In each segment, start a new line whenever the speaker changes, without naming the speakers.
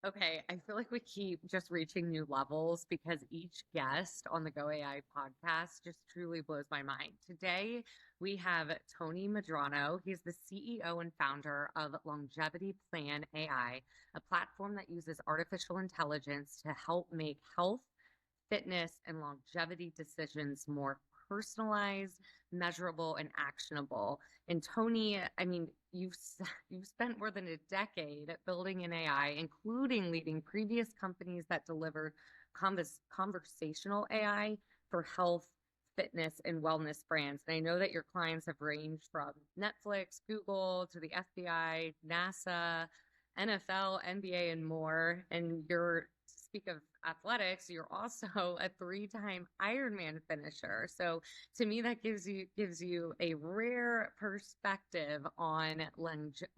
Okay, I feel like we keep just reaching new levels because each guest on the Go AI podcast just truly blows my mind. Today, we have Tony Medrano. He's the CEO and founder of Longevity Plan AI, a platform that uses artificial intelligence to help make health, fitness, and longevity decisions more personalized, measurable, and actionable. And Tony, I mean, you've spent more than a decade building an AI, including leading previous companies that delivered conversational AI for health, fitness, and wellness brands. And I know that your clients have ranged from Netflix, Google, to the FBI, NASA, NFL, NBA, and more. And you're speak of athletics, you're also a three-time Ironman finisher. So to me, that gives you a rare perspective on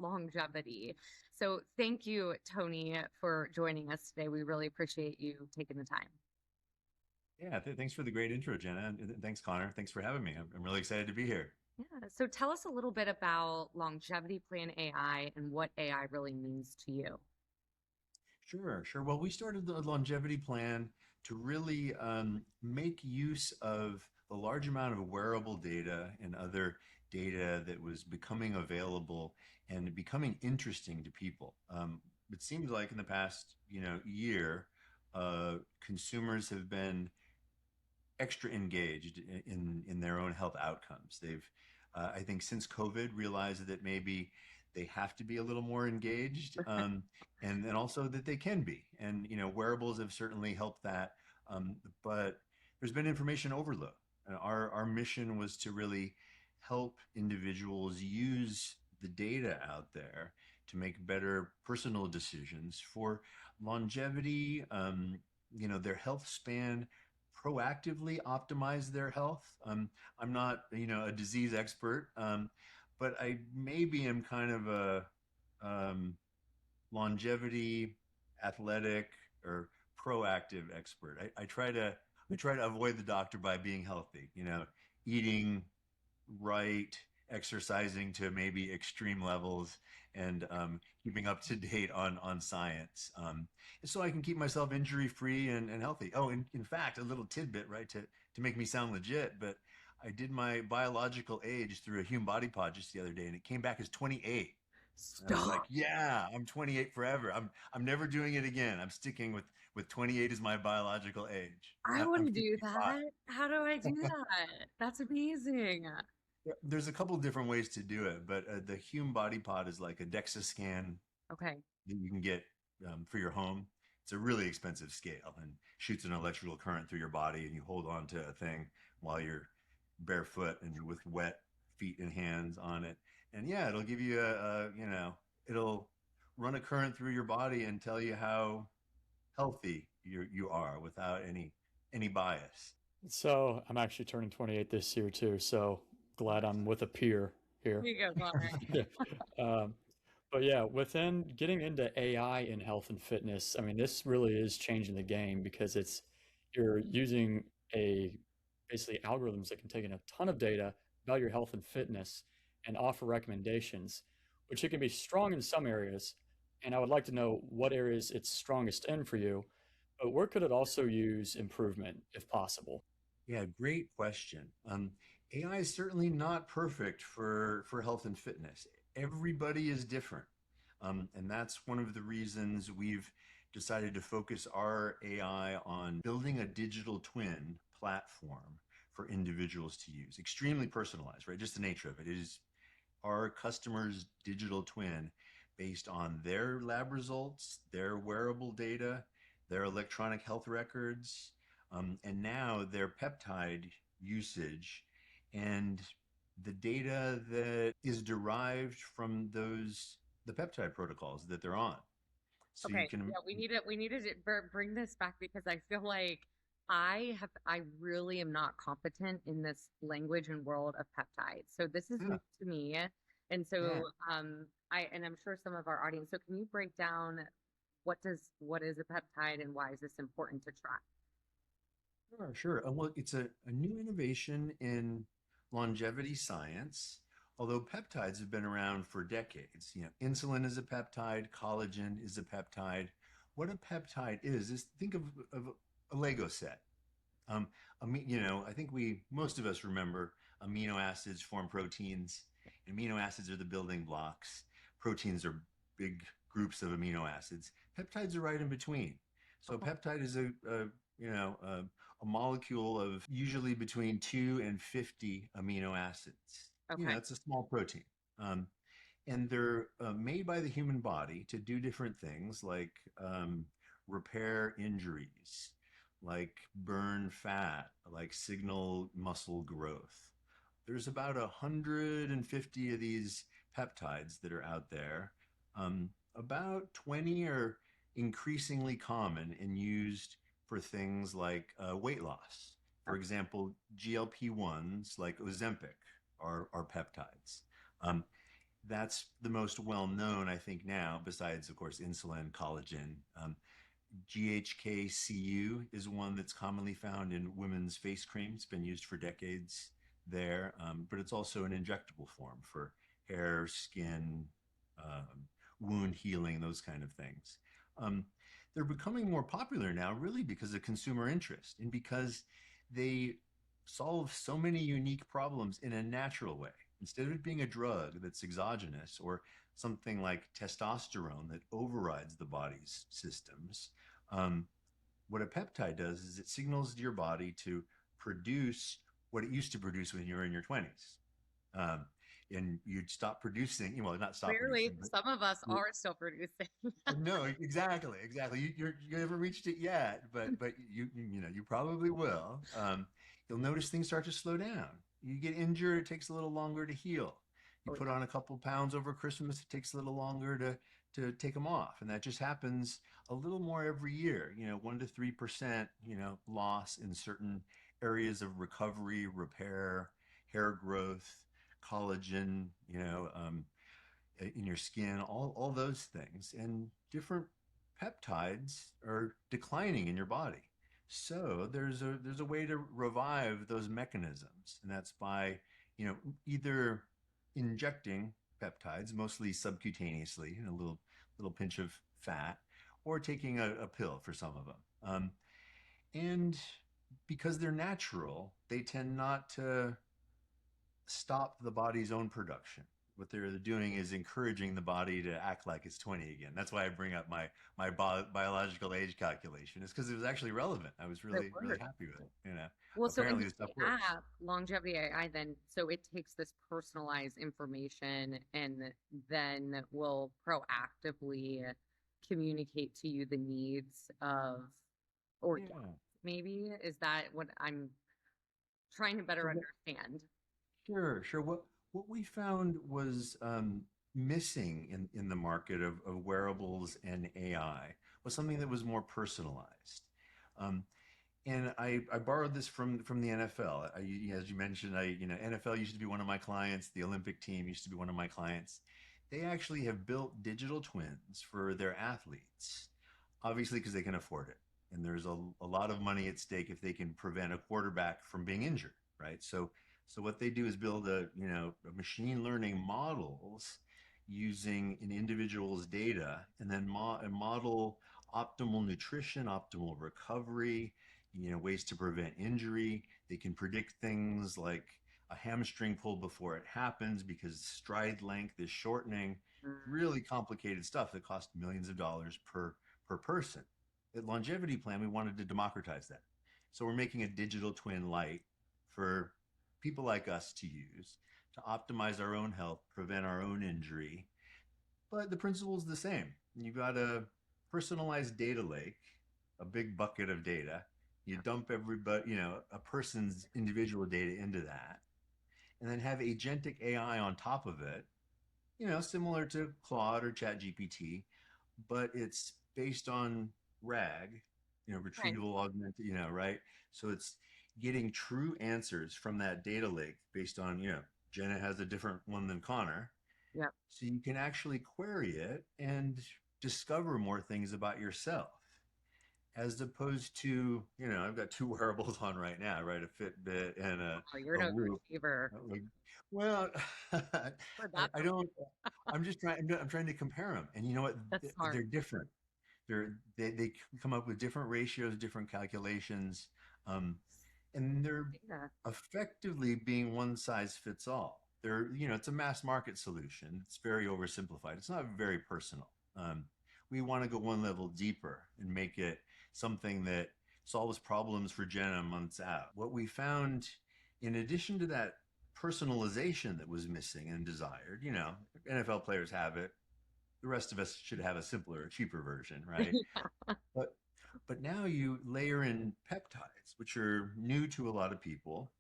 longevity. So thank you, Tony, for joining us today. We really appreciate you taking the time.
Yeah, thanks for the great intro, Jenna. And thanks, Connor. Thanks for having me. I'm really excited to be here.
Yeah. So tell us a little bit about Longevity Plan AI and what AI really means to you.
Sure. Well, we started the longevity plan to really make use of the large amount of wearable data and other data that was becoming available and becoming interesting to people. It seems like in the past, year, consumers have been extra engaged in their own health outcomes. They've, I think, since COVID, realized that maybe they have to be a little more engaged, and also that they can be. And wearables have certainly helped that. But there's been information overload. Our mission was to really help individuals use the data out there to make better personal decisions for longevity, their health span, proactively optimize their health. I'm not, a disease expert, but I maybe am kind of a longevity, athletic, or proactive expert. I try to avoid the doctor by being healthy. Eating right, exercising to maybe extreme levels, and keeping up to date on science, so I can keep myself injury free and healthy. Oh, and in fact, a little tidbit, right, to make me sound legit, but I did my biological age through a human body pod just the other day, and it came back as 28. And I was like,
Stop.
yeah, I'm 28 forever. I'm never doing it again. I'm sticking with 28 as my biological age.
I
I'm
want to do
55.
that. How do I do that? That's amazing.
Yeah, there's a couple different ways to do it, but the Hume Body Pod is like a DEXA scan
Okay.
that you can get for your home. It's a really expensive scale and shoots an electrical current through your body, and you hold on to a thing while you're barefoot and with wet feet and hands on it. And yeah, it'll give you it'll run a current through your body and tell you how healthy you are without any bias.
So I'm actually turning 28 this year too. So glad I'm with a peer here.
Here you go, Connor.
um, but yeah, within getting into AI in health and fitness, I mean, this really is changing the game because you're using a basically algorithms that can take in a ton of data about your health and fitness and offer recommendations, which it can be strong in some areas. And I would like to know what areas it's strongest in for you, but where could it also use improvement if possible?
Yeah, great question. AI is certainly not perfect for health and fitness. Everybody is different. And that's one of the reasons we've decided to focus our AI on building a digital twin platform for individuals to use. Extremely personalized, right? Just the nature of it. It is our customer's digital twin based on their lab results, their wearable data, their electronic health records, and now their peptide usage and the data that is derived from the peptide protocols that they're on. So you
Okay.
can,
Yeah, we needed to bring this back because I feel like I really am not competent in this language and world of peptides. So this is new
yeah,
to me. And
yeah.
so and I'm sure some of our audience. So can you break down what is a peptide and why is this important to track?
Sure. Well, it's a new innovation in longevity science, although peptides have been around for decades. Insulin is a peptide, collagen is a peptide. what a peptide is think of a Lego set. Um, I think most of us remember amino acids form proteins. Amino acids are the building blocks. Proteins are big groups of amino acids. Peptides are right in between. So a
Okay.
peptide is a molecule of usually between 2 and 50 amino acids.
Okay.
It's a small protein. Um, and they're made by the human body to do different things like repair injuries, like burn fat, like signal muscle growth. There's about 150 of these peptides that are out there. About 20 are increasingly common and used for things like weight loss. For example, GLP-1s like Ozempic are peptides. Um, that's the most well known, I think, now, besides, of course, insulin, collagen. GHKCU is one that's commonly found in women's face cream. It's been used for decades there, but it's also an injectable form for hair, skin, wound healing, those kind of things. Um, they're becoming more popular now, really, because of consumer interest and because they solve so many unique problems in a natural way. Instead of it being a drug that's exogenous or something like testosterone that overrides the body's systems, um, what a peptide does is it signals your body to produce what it used to produce when you were in your 20s. Um, and you'd stop producing, well, not stop
Clearly,
producing, but
some of us
you,
are still producing.
no, exactly, exactly. You haven't reached it yet, but you probably will. You'll notice things start to slow down. You get injured, it takes a little longer to heal. You
Oh
put
yeah.
on a couple pounds over Christmas, it takes a little longer to take them off, and that just happens a little more every year. 1 to 3%, loss in certain areas of recovery, repair, hair growth, collagen. In your skin, all those things. And different peptides are declining in your body. So there's a way to revive those mechanisms, and that's by either injecting peptides, mostly subcutaneously, in a little pinch of fat, or taking a pill for some of them. And because they're natural, they tend not to stop the body's own production. What they're doing is encouraging the body to act like it's 20 again. That's why I bring up my biological age calculation. It's because it was actually relevant. I was
It
really really
works.
happy with it.
Well, so in
Apparently
the
this stuff works.
app, Longevity AI, then, so it takes this personalized information and then will proactively communicate to you the needs of, or
Yeah.
maybe, is that what I'm trying to better
So
understand?
sure. What we found was missing in the market of wearables and AI was something that was more personalized. Um, and I borrowed this from the NFL. As you mentioned, NFL used to be one of my clients. The Olympic team used to be one of my clients. They actually have built digital twins for their athletes, obviously because they can afford it. And there's a lot of money at stake if they can prevent a quarterback from being injured, right? So what they do is build a machine learning models using an individual's data, and then model optimal nutrition, optimal recovery, ways to prevent injury. They can predict things like a hamstring pull before it happens because stride length is shortening. Really complicated stuff that costs millions of dollars per person. At Longevity Plan, we wanted to democratize that. So we're making a digital twin light for people like us to use to optimize our own health, prevent our own injury. But the principle is the same. You've got a personalized data lake, a big bucket of data. You dump everybody, a person's individual data into that, and then have agentic AI on top of it, similar to Claude or ChatGPT, but it's based on RAG,
Right.
retrieval augmented, right? So it's getting true answers from that data lake based on, Jenna has a different one than Connor.
Yep.
So you can actually query it and discover more things about yourself as opposed to, I've got two wearables on right now, right? A Fitbit and
Oh, you're
a
an
Whoop.
overachiever.
Well,
For that,
I don't, I'm just trying to compare them. And you know what?
that's smart.
They're different. They come up with different ratios, different calculations, um, and they're
Yeah,
effectively being one size fits all. It's a mass market solution. It's very oversimplified. It's not very personal. We want to go one level deeper and make it something that solves problems for Jenna months out. What we found, in addition to that personalization that was missing and desired, NFL players have it. The rest of us should have a simpler, cheaper version, right? But but now you layer in peptides, which are new to a lot of people,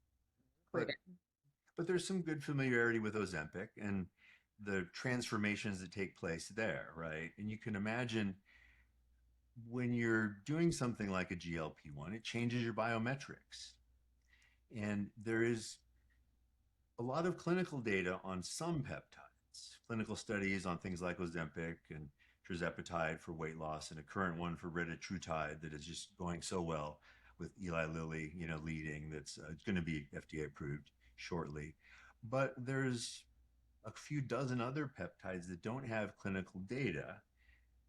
but
included.
there's some good familiarity with Ozempic and the transformations that take place there, right? And you can imagine when you're doing something like a GLP-1, it changes your biometrics. And there is a lot of clinical data on some peptides, clinical studies on things like Ozempic and tirzepatide for weight loss, and a current one for retatrutide that is just going so well with Eli Lilly, leading. That's going to be FDA approved shortly. But there's a few dozen other peptides that don't have clinical data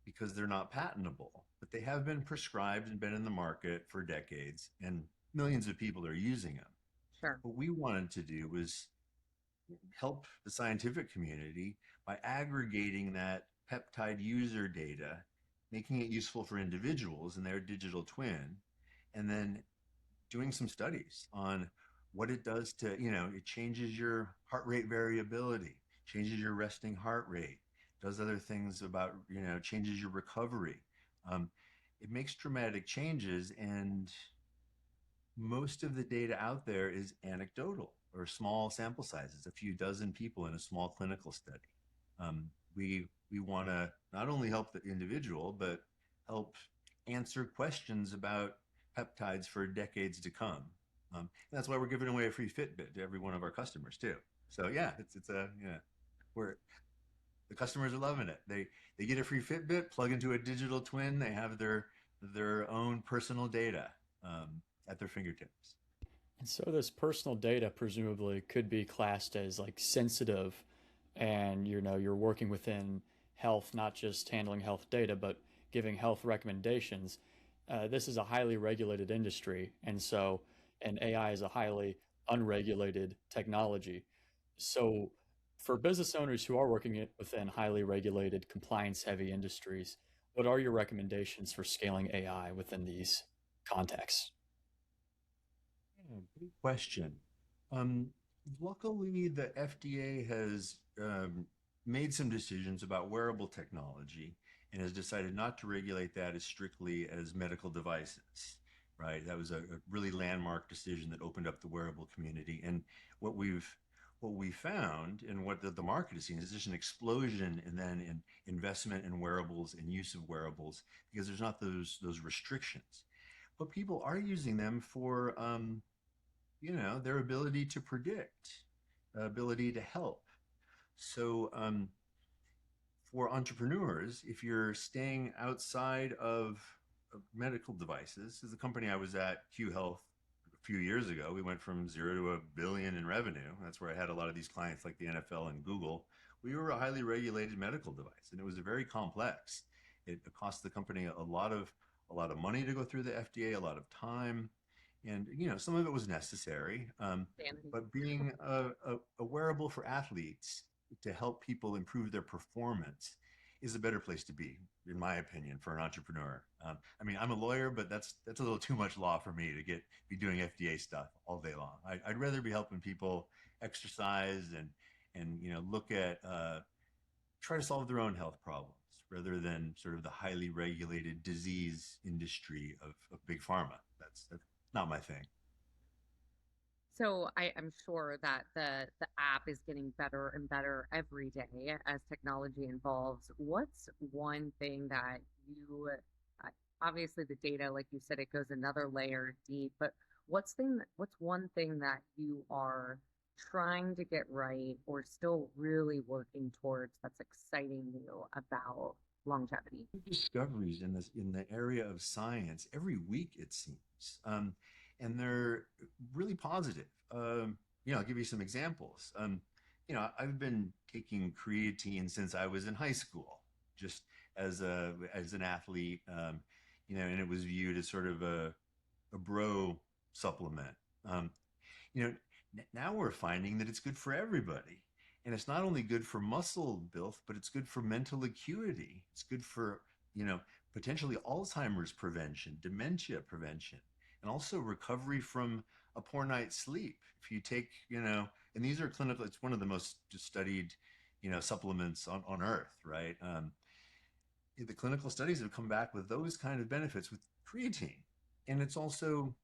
because they're not patentable, but they have been prescribed and been in the market for decades, and millions of people are using them.
Sure.
What we wanted to do was help the scientific community by aggregating that peptide user data, making it useful for individuals in their digital twin, and then doing some studies on what it does to, it changes your heart rate variability, changes your resting heart rate, does other things about, changes your recovery. It makes dramatic changes, and most of the data out there is anecdotal or small sample sizes, a few dozen people in a small clinical study. We want to not only help the individual, but help answer questions about peptides for decades to come. And that's why we're giving away a free Fitbit to every one of our customers too. So yeah, we're the customers are loving it. They get a free Fitbit, plug into a digital twin. They have their own personal data at their fingertips.
And so this personal data presumably could be classed as like sensitive, and you're working within health, not just handling health data, but giving health recommendations. This is a highly regulated industry, and AI is a highly unregulated technology. So for business owners who are working within highly regulated, compliance-heavy industries, what are your recommendations for scaling AI within these contexts?
Yeah, good question. Um, Luckily, the FDA has made some decisions about wearable technology and has decided not to regulate that as strictly as medical devices. Right, that was a really landmark decision that opened up the wearable community. And what we've what we found and what the market has seen is just an explosion and then in investment in wearables and use of wearables because there's not those restrictions. But people are using them for their ability to predict, ability to help. So for entrepreneurs, if you're staying outside of medical devices, as the company I was at, Q Health, a few years ago, we went from 0 to 1 billion in revenue. That's where I had a lot of these clients like the NFL and Google. We were a highly regulated medical device, and it was very complex. It cost the company a lot of money to go through the FDA, a lot of time, and some of it was necessary.
Sanity.
But being a wearable for athletes to help people improve their performance is a better place to be, in my opinion, for an entrepreneur. I mean, I'm a lawyer, but that's a little too much law for me to be doing FDA stuff all day long. I'd rather be helping people exercise and look at try to solve their own health problems rather than sort of the highly regulated disease industry of big pharma. That's not my thing.
So I'm sure that the app is getting better and better every day as technology evolves. What's one thing that you uh, obviously the data, like you said, it goes another layer deep, but what's one thing that you are trying to get right or still really working towards that's exciting you about longevity?
Discoveries in the area of science every week, it seems, and they're really positive. I'll give you some examples. I've been taking creatine since I was in high school, just as an athlete, and it was viewed as sort of a bro supplement. Um, now we're finding that it's good for everybody. And it's not only good for muscle build, but it's good for mental acuity. It's good for, you know, potentially Alzheimer's prevention, dementia prevention, and also recovery from a poor night's sleep. If you take, and these are clinical, it's one of the most studied, supplements on earth, right? The clinical studies have come back with those kind of benefits with creatine. And it's also,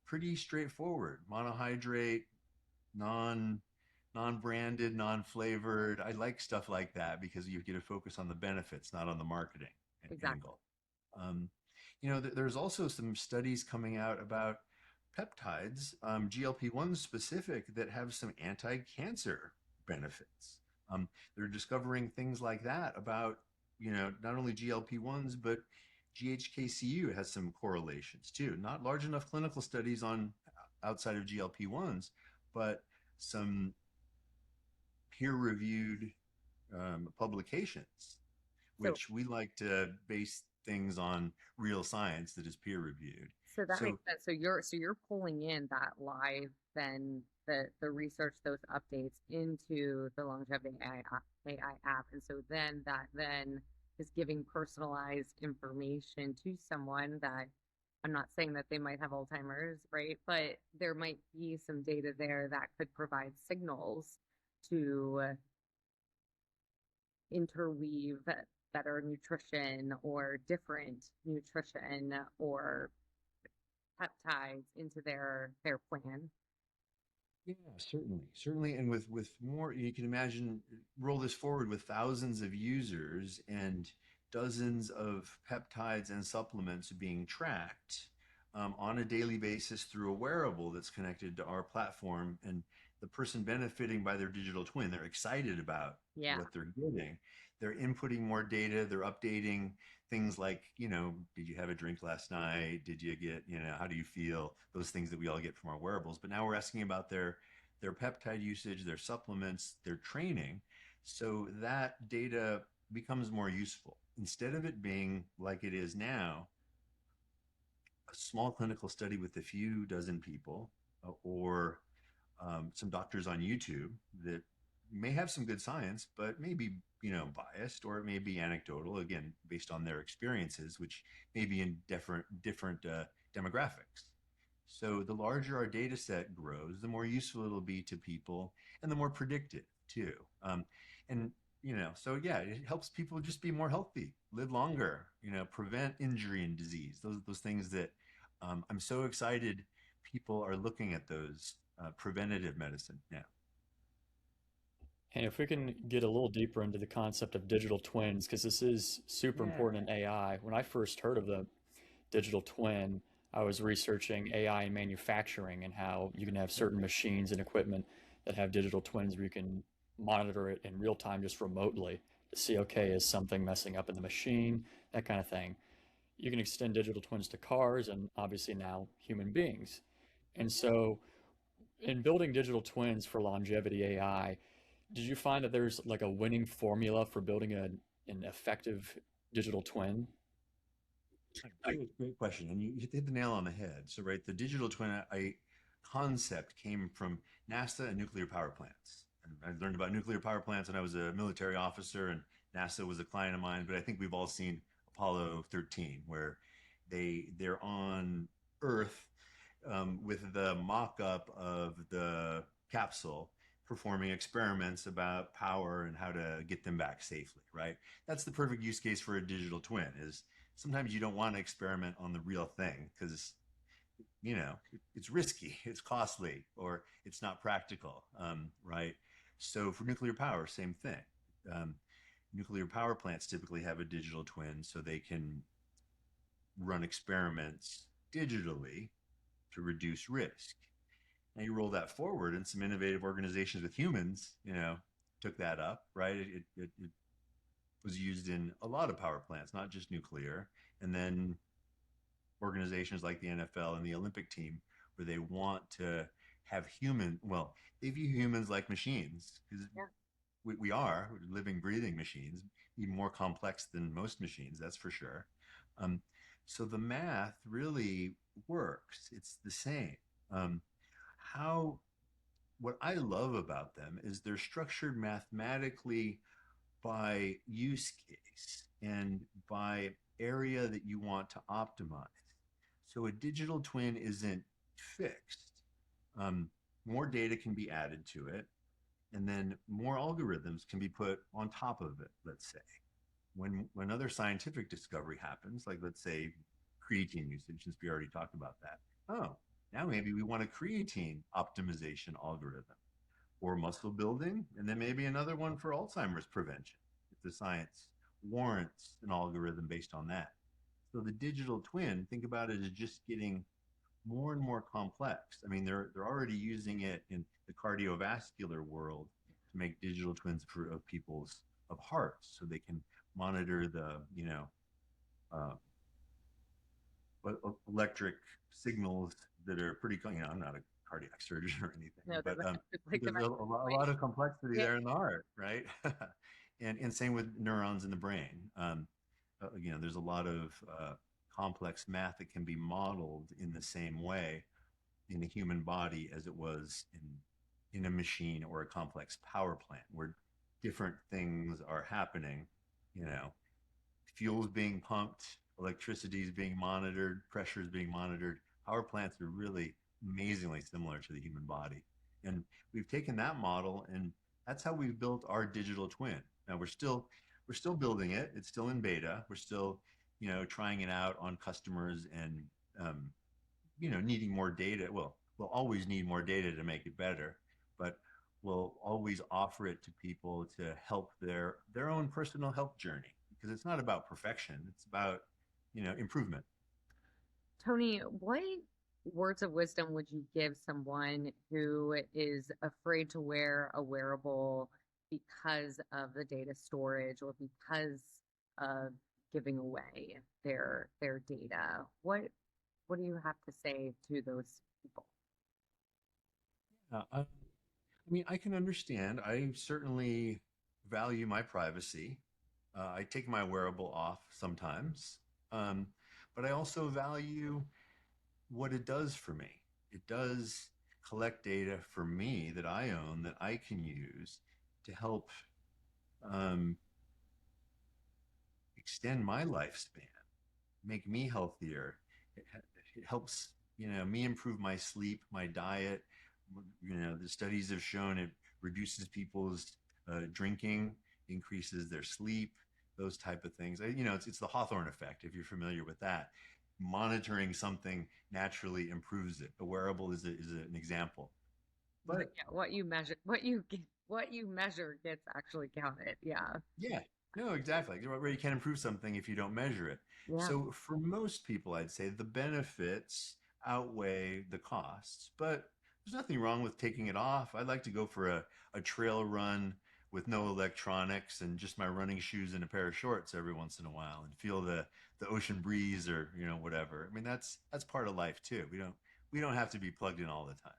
pretty straightforward. Monohydrate, non non-branded, non-flavored. I like stuff like that because you get to focus on the benefits, not on the marketing
Exactly.
angle. Um, there's also some studies coming out about peptides, GLP-1 specific, that have some anti-cancer benefits. They're discovering things like that about, not only GLP-1s, but GHKCU has some correlations too. Not large enough clinical studies on outside of GLP-1s, but some peer-reviewed publications,
So
which we like to base things on real science that is peer-reviewed.
so that
So
makes sense. So you're pulling in that live then the research, those updates into the longevity AI app. And so then that then is giving personalized information to someone that I'm not saying that they might have Alzheimer's, right? But there might be some data there that could provide signals to interweave better nutrition or different nutrition or peptides into their plan.
yeah, certainly, and with more, you can imagine, roll this forward with thousands of users and dozens of peptides and supplements being tracked on a daily basis through a wearable that's connected to our platform, and the person benefiting by their digital twin, they're excited about
Yeah.
what they're getting. They're inputting more data. They're updating things like, did you have a drink last night? Did you get, how do you feel? Those things that we all get from our wearables. But now we're asking about their peptide usage, their supplements, their training. So that data becomes more useful. Instead of it being like it is now, a small clinical study with a few dozen people, or some doctors on YouTube that may have some good science, but maybe, biased, or it may be anecdotal, again, based on their experiences, which may be in different demographics. So the larger our data set grows, the more useful it'll be to people, and the more predictive too. And so yeah, it helps people just be more healthy, live longer, prevent injury and disease. Those things that I'm so excited people are looking at those preventative medicine now.
And if we can get a little deeper into the concept of digital twins, because this is super
Yeah.
important in AI. When I first heard of the digital twin, I was researching AI in manufacturing and how you can have certain machines and equipment that have digital twins where you can monitor it in real time just remotely to see, okay, is something messing up in the machine, that kind of thing. You can extend digital twins to cars and obviously now human beings. And so, in building digital twins for longevity AI, did you find that there's like a winning formula for building an effective digital twin?
Great question, and you hit the nail on the head. So, right, the digital twin concept came from NASA and nuclear power plants. And I learned about nuclear power plants when I was a military officer, and NASA was a client of mine. But I think we've all seen Apollo 13, where they're on Earth with the mock-up of the capsule, performing experiments about power and how to get them back safely, right? That's the perfect use case for a digital twin. Is sometimes you don't want to experiment on the real thing because it's risky, it's costly, or it's not practical, right? So for nuclear power, same thing. um, Nuclear power plants typically have a digital twin so they can run experiments digitally to reduce risk. Now you roll that forward, and some innovative organizations with humans, took that up, right? It was used in a lot of power plants, not just nuclear. And then organizations like the NFL and the Olympic team, where they want to have they view humans like machines because
Yeah.
we are living, breathing machines, even more complex than most machines, that's for sure. Um, so the math really works. It's the same. Um, how What I love about them is they're structured mathematically by use case and by area that you want to optimize. So a digital twin isn't fixed. Um, More data can be added to it, and then more algorithms can be put on top of it, let's say. When other scientific discovery happens, like let's say creatine usage, since we already talked about that. Oh, now maybe we want a creatine optimization algorithm or muscle building, and then maybe another one for Alzheimer's prevention if the science warrants an algorithm based on that. So the digital twin, think about it as just getting more and more complex. I mean, they're already using it in the cardiovascular world to make digital twins of people's of hearts, so they can monitor the uh, electric signals that are pretty. I'm not a cardiac surgeon or anything,
No,
but
like the
there's
right
a
way.
lot of complexity
Yeah.
there in the heart, right? And same with neurons in the brain. There's a lot of complex math that can be modeled in the same way in the human body as it was in a machine or a complex power plant, where different things are happening. You know, fuel's being pumped, electricity is being monitored, pressure is being monitored. Power plants are really amazingly similar to the human body. And we've taken that model, and that's how we've built our digital twin. Now we're still building it. It's still in beta. We're still, trying it out on customers and um, needing more data. Well, we'll always need more data to make it better, but we'll always offer it to people to help their own personal health journey, because it's not about perfection. It's about, improvement.
Tony, what words of wisdom would you give someone who is afraid to wear a wearable because of the data storage or because of giving away their data? What do you have to say to those people?
I mean, I can understand. I certainly value my privacy. I take my wearable off sometimes, um, but I also value what it does for me. It does collect data for me that I own that I can use to help um, extend my lifespan, make me healthier. It, it helps, me improve my sleep, my diet. The studies have shown it reduces people's drinking, increases their sleep, those type of things. It's the Hawthorne effect, if you're familiar with that. Monitoring something naturally improves it. A wearable is an example. But
Yeah, what you measure gets actually counted. Yeah.
yeah, no, exactly. Where you can't improve something if you don't measure it.
Yeah.
So for most people, I'd say the benefits outweigh the costs. But there's nothing wrong with taking it off. I'd like to go for a trail run with no electronics and just my running shoes and a pair of shorts every once in a while and feel the ocean breeze, or whatever. I mean, that's part of life too. We don't have to be plugged in all the time.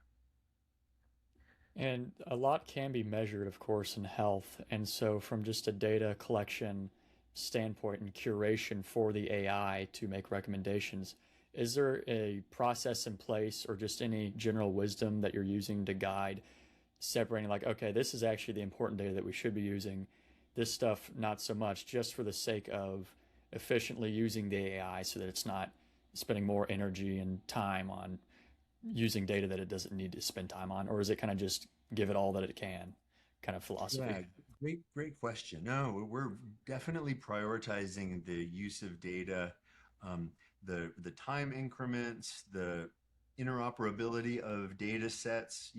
And a lot can be measured, of course, in health. And so, from just a data collection standpoint and curation for the AI to make recommendations, is there a process in place or just any general wisdom that you're using to guide separating, like, okay, this is actually the important data that we should be using, this stuff, not so much, just for the sake of efficiently using the AI so that it's not spending more energy and time on using data that it doesn't need to spend time on, or is it kind of just give it all that it can kind of
Yeah,
philosophy?
great question. No, we're definitely prioritizing the use of data, um, the time increments, the interoperability of data sets.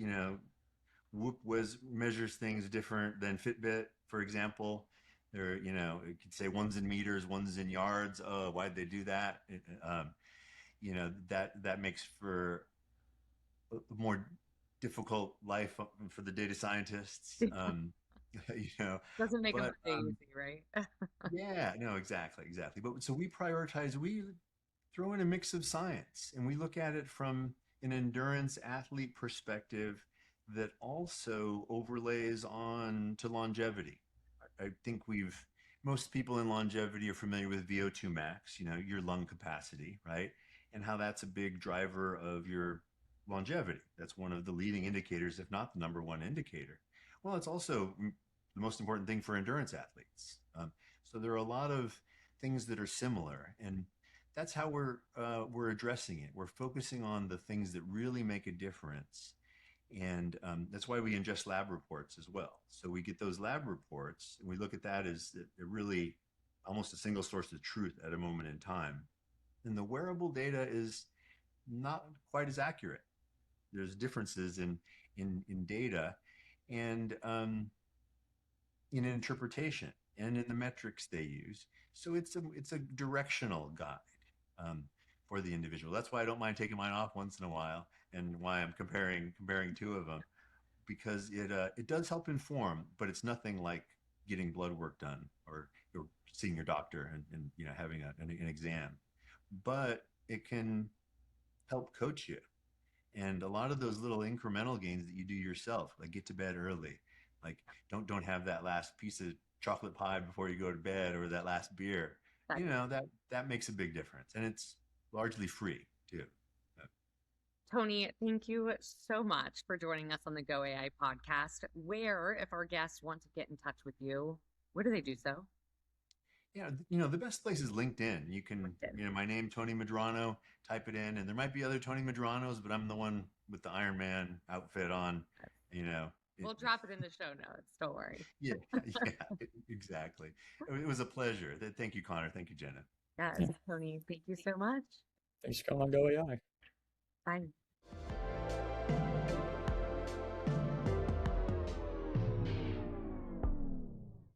Whoop was measures things different than Fitbit, for example. It could say one's in meters, one's in yards. Oh, why'd they do that? That makes for a more difficult life for the data scientists. You know,
Doesn't make them
but
easy, right?
yeah, no, exactly. But so we prioritize, we throw in a mix of science, and we look at it from an endurance athlete perspective. that also overlays on to longevity. I think most people in longevity are familiar with VO2 max, your lung capacity, right? And how that's a big driver of your longevity. That's one of the leading indicators, if not the number one indicator. Well, it's also the most important thing for endurance athletes. So there are a lot of things that are similar, and that's how we're addressing it. We're focusing on the things that really make a difference, and that's why we ingest lab reports as well. So we get those lab reports and we look at that as they're really almost a single source of truth at a moment in time. And the wearable data is not quite as accurate. There's differences in data and in interpretation and in the metrics they use. So it's a directional guide for the individual. That's why I don't mind taking mine off once in a while, and why I'm comparing two of them, because it does help inform, but it's nothing like getting blood work done or seeing your doctor and having an exam. But it can help coach you. And a lot of those little incremental gains that you do yourself, like get to bed early, like don't have that last piece of chocolate pie before you go to bed, or that last beer.
That
That makes a big difference, and it's largely free too.
Tony, thank you so much for joining us on the Go AI podcast. Where, if our guests want to get in touch with you, where do they do so?
Yeah, the best place is LinkedIn. You can, my name, Tony Medrano, type it in, and there might be other Tony Medranos, but I'm the one with the Ironman outfit on.
We'll drop it in the show notes. Don't worry.
Yeah, exactly. It was a pleasure. Thank you, Connor. Thank you, Jenna.
Yes, Tony, thanks you so much.
Thanks for coming on Go AI.
Bye.